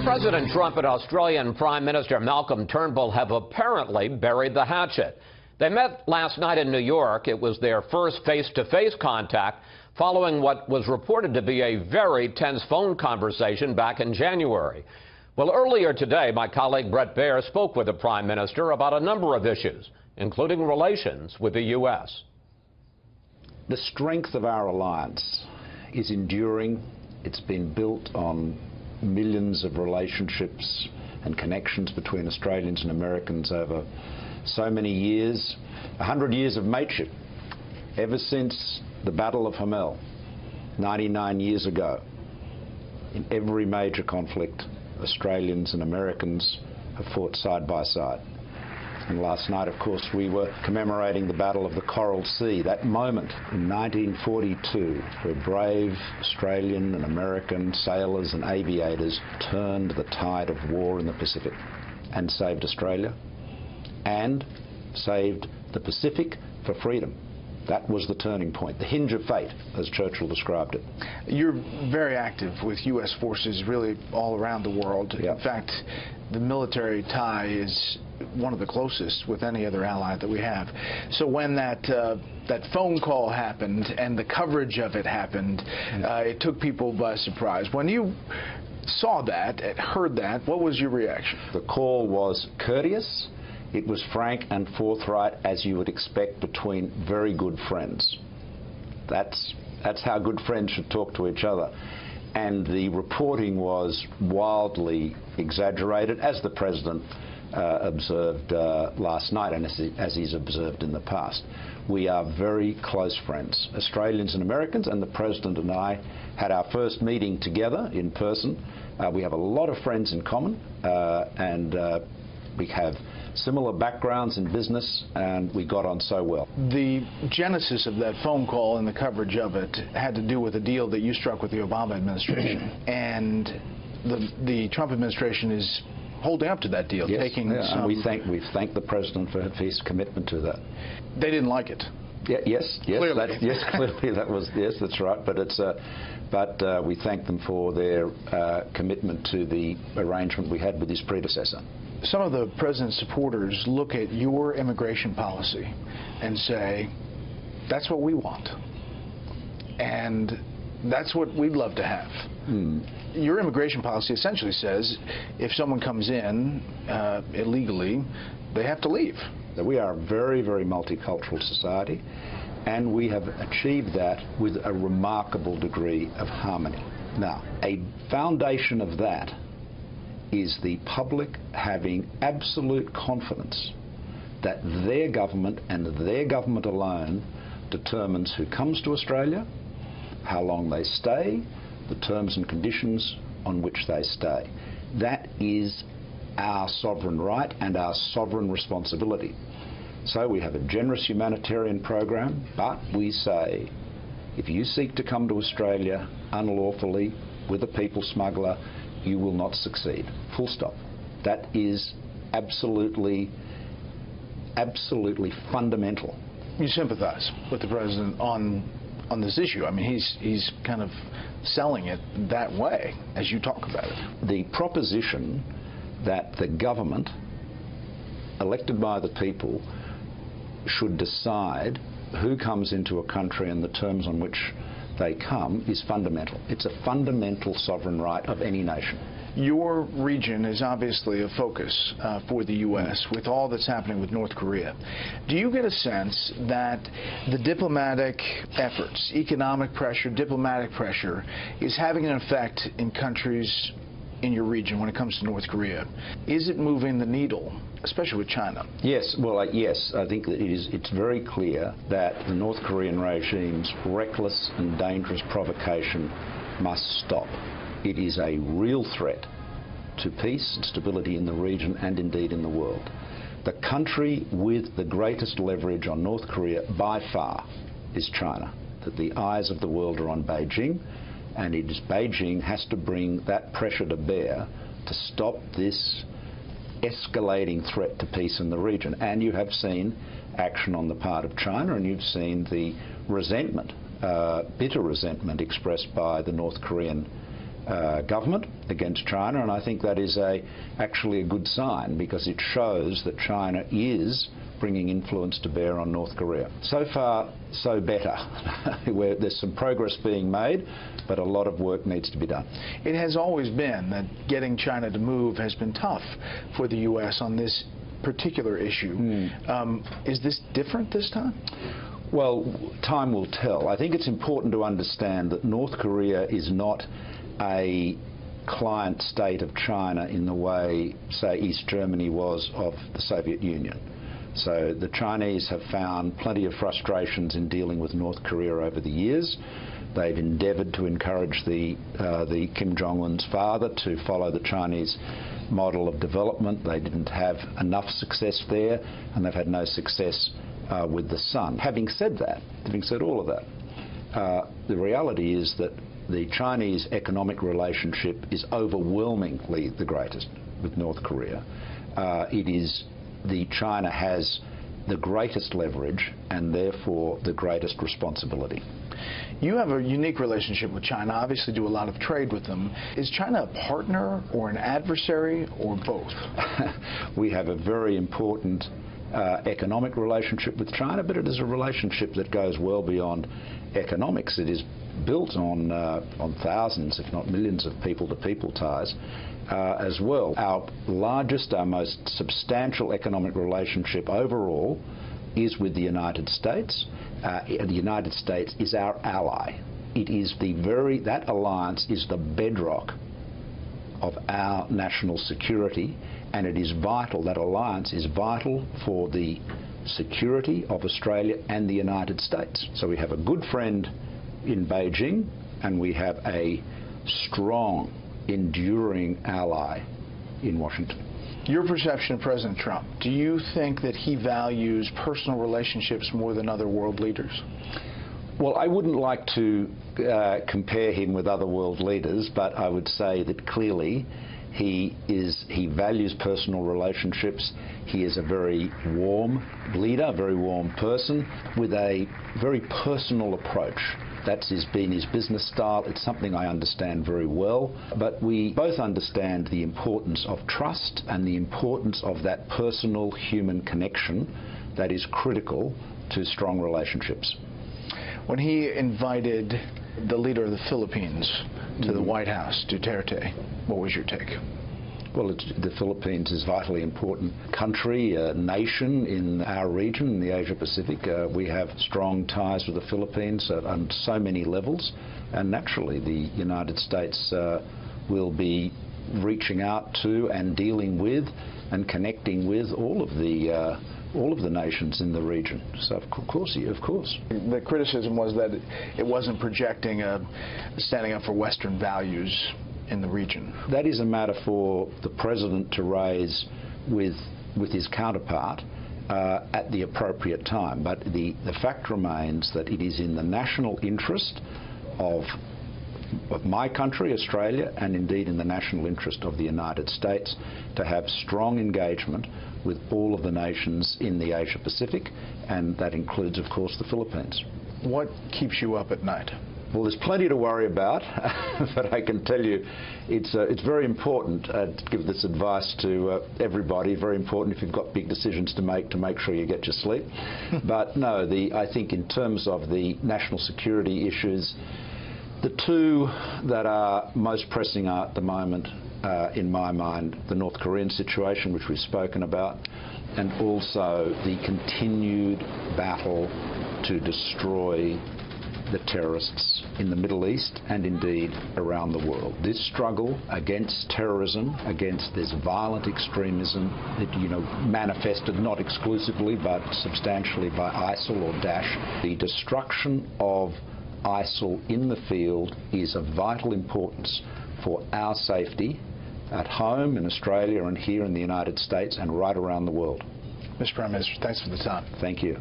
President Trump and Australian Prime Minister Malcolm Turnbull have apparently buried the hatchet. They met last night in New York. It was their first face-to-face contact following what was reported to be a very tense phone conversation back in January. Well, earlier today, my colleague Brett Baer spoke with the Prime Minister about a number of issues, including relations with the U.S. The strength of our alliance is enduring. It's been built on millions of relationships and connections between Australians and Americans over so many years, 100 years of mateship, ever since the Battle of Hamel 99 years ago. In every major conflict, Australians and Americans have fought side by side. And last night, of course, we were commemorating the Battle of the Coral Sea, that moment in 1942 where brave Australian and American sailors and aviators turned the tide of war in the Pacific and saved Australia and saved the Pacific for freedom. That was the turning point, the hinge of fate, as Churchill described it. You're very active with U.S. forces really all around the world. Yeah. In fact, the military tie is one of the closest with any other ally that we have. So when that phone call happened and the coverage of it happened, it took people by surprise. When you saw that, heard that, what was your reaction? The call was courteous. It was frank and forthright, as you would expect between very good friends. That's how good friends should talk to each other. And the reporting was wildly exaggerated, as the President observed last night and as he's observed in the past. We are very close friends, Australians and Americans, and the President and I had our first meeting together in person. We have a lot of friends in common, and we have similar backgrounds in business, and we got on so well. The genesis of that phone call and the coverage of it had to do with a deal that you struck with the Obama administration, and the Trump administration is holding up to that deal. Yes, taking and we thank the President for his commitment to that. They didn't like it. Yeah, yes, Clearly. Clearly that was, yes, that's right. But it's but we thank them for their commitment to the arrangement we had with his predecessor. Some of the President's supporters look at your immigration policy and say, that's what we want, and that's what we'd love to have. Your immigration policy essentially says if someone comes in illegally, they have to leave. We are a very, very multicultural society, and we have achieved that with a remarkable degree of harmony. Now, a foundation of that is the public having absolute confidence that their government and their government alone determines who comes to Australia, how long they stay, the terms and conditions on which they stay. That is our sovereign right and our sovereign responsibility. So we have a generous humanitarian program, but we say, if you seek to come to Australia unlawfully with a people smuggler, you will not succeed. Full stop. That is absolutely fundamental. You sympathize with the President on this issue. I mean, he's kind of selling it that way as you talk about it. The proposition that the government, elected by the people, should decide who comes into a country and the terms on which they come is fundamental. It's a fundamental sovereign right of any nation. Your region is obviously a focus for the U.S. with all that's happening with North Korea. Do you get a sense that the diplomatic efforts, economic pressure, diplomatic pressure, is having an effect in countries in your region when it comes to North Korea? Is it moving the needle, especially with China? Yes, well, yes, I think that it's very clear that the North Korean regime's reckless and dangerous provocation must stop. It is a real threat to peace and stability in the region and indeed in the world. The country with the greatest leverage on North Korea by far is China. That the eyes of the world are on Beijing, and it is Beijing has to bring that pressure to bear to stop this escalating threat to peace in the region. And you have seen action on the part of China, and you've seen the resentment, bitter resentment expressed by the North Korean government against China, and I think that is actually a good sign, because it shows that China is bringing influence to bear on North Korea. So far, so better. There's some progress being made, but a lot of work needs to be done. It has always been that getting China to move has been tough for the U.S. on this particular issue. Is this different this time? Well, time will tell. I think it's important to understand that North Korea is not a client state of China in the way, say, East Germany was of the Soviet Union. So the Chinese have found plenty of frustrations in dealing with North Korea over the years. They've endeavoured to encourage the Kim Jong-un's father to follow the Chinese model of development. They didn't have enough success there, and they've had no success with the son. Having said all of that, the reality is that the Chinese economic relationship is overwhelmingly the greatest with North Korea. China has the greatest leverage and therefore the greatest responsibility. You have a unique relationship with China, obviously do a lot of trade with them. Is China a partner or an adversary or both? We have a very important economic relationship with China, but it is a relationship that goes well beyond economics. It is built on thousands, if not millions, of people-to-people ties as well. Our largest, our most substantial economic relationship overall is with the United States. The United States is our ally. It is that alliance is the bedrock of our national security, and it is vital. That alliance is vital for the security of Australia and the United States. So we have a good friend in Beijing, and we have a strong, enduring ally in Washington. Your perception of President Trump, do you think that he values personal relationships more than other world leaders? Well, I wouldn't like to compare him with other world leaders, but I would say that clearly he values personal relationships. He is a very warm leader, a very warm person with a very personal approach. That's been his business style. It's something I understand very well. But we both understand the importance of trust and the importance of that personal human connection that is critical to strong relationships. When he invited the leader of the Philippines to the White House, Duterte, what was your take? Well, the Philippines is a vitally important country, a nation in our region, in the Asia-Pacific. We have strong ties with the Philippines on so many levels, and naturally the United States will be reaching out to and dealing with and connecting with all of the nations in the region. So of course. The criticism was that it wasn't projecting standing up for Western values in the region. That is a matter for the President to raise with his counterpart at the appropriate time. But the fact remains that it is in the national interest of my country, Australia, and indeed in the national interest of the United States to have strong engagement with all of the nations in the Asia-Pacific, and that includes, of course, the Philippines. What keeps you up at night? Well, there's plenty to worry about, but I can tell you it's very important to give this advice to everybody. Very important if you've got big decisions to make sure you get your sleep. But no, I think in terms of the national security issues, the two that are most pressing are at the moment, in my mind, the North Korean situation, which we've spoken about, and also the continued battle to destroy the terrorists in the Middle East and indeed around the world. This struggle against terrorism, against this violent extremism that, manifested not exclusively but substantially by ISIL or Daesh, the destruction of ISIL in the field is of vital importance for our safety at home in Australia and here in the United States and right around the world. Mr. Prime Minister, thanks for the time. Thank you.